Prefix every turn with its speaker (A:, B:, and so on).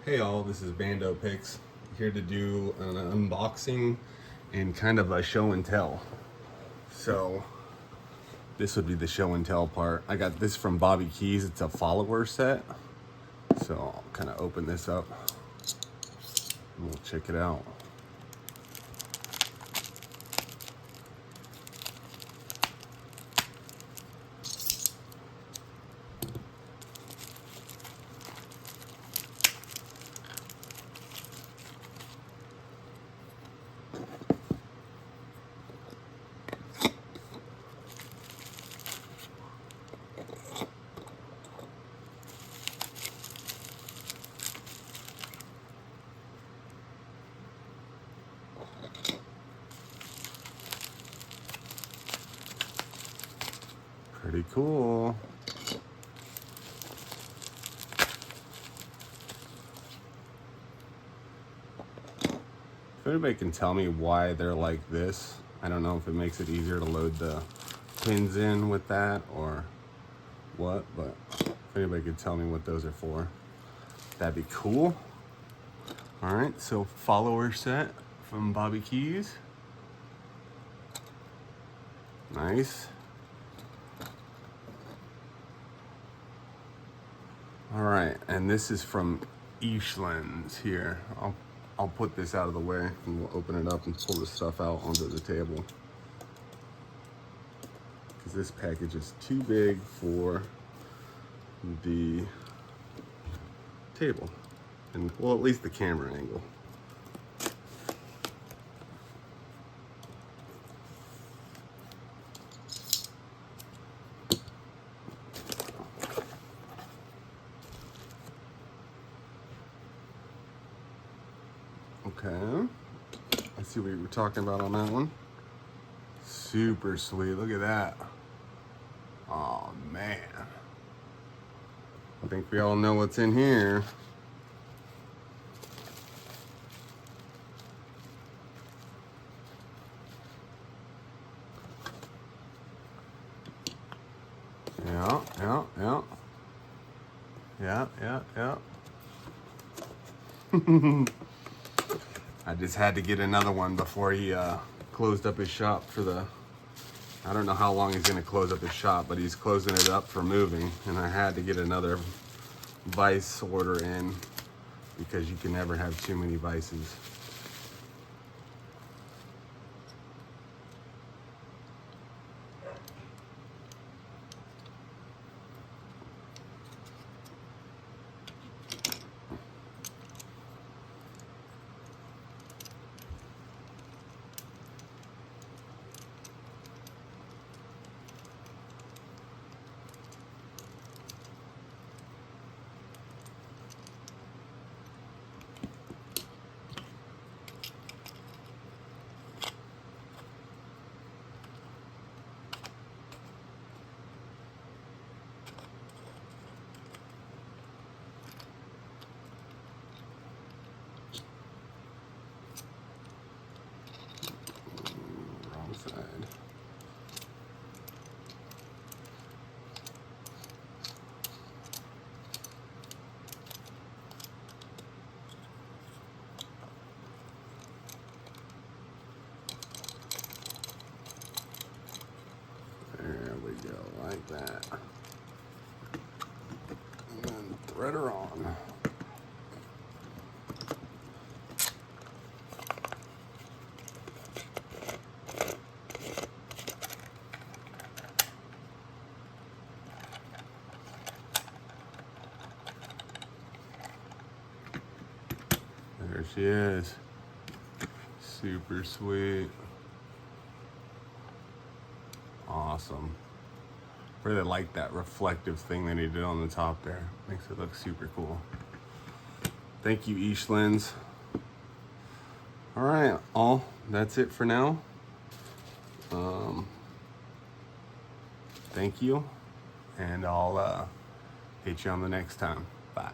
A: Hey all, this is Bando Picks, here to do an unboxing and kind of a show and tell. So this would be the show and tell part. I got this from Bobby Keys. It's a Fallower set. So I'll kind of open this up and we'll check it out. Pretty cool. If anybody can tell me why they're like this, I don't know if it makes it easier to load the pins in with that or what, but if anybody could tell me what those are for, that'd be cool. All right, so Fallower set from Bobby Keys. Nice. All right, and this is from Eschlenz here. I'll put this out of the way and we'll open it up and pull this stuff out onto the table, because this package is too big for the table, and well, at least the camera angle. Okay, I see what you were talking about on that one. Super sweet, look at that. Oh man. I think we all know what's in here. Yeah. I just had to get another one before he closed up his shop for the, I don't know how long he's gonna close up his shop, but he's closing it up for moving, and I had to get another Vise order in because you can never have too many Vices. Side. There we go, like that. And then thread her on. There she is. Super sweet. Awesome. Really like that reflective thing that he did on the top there. Makes it look super cool. Thank you, Eschlenz. All right, all that's it for now. Thank you, and I'll hit you on the next time. Bye.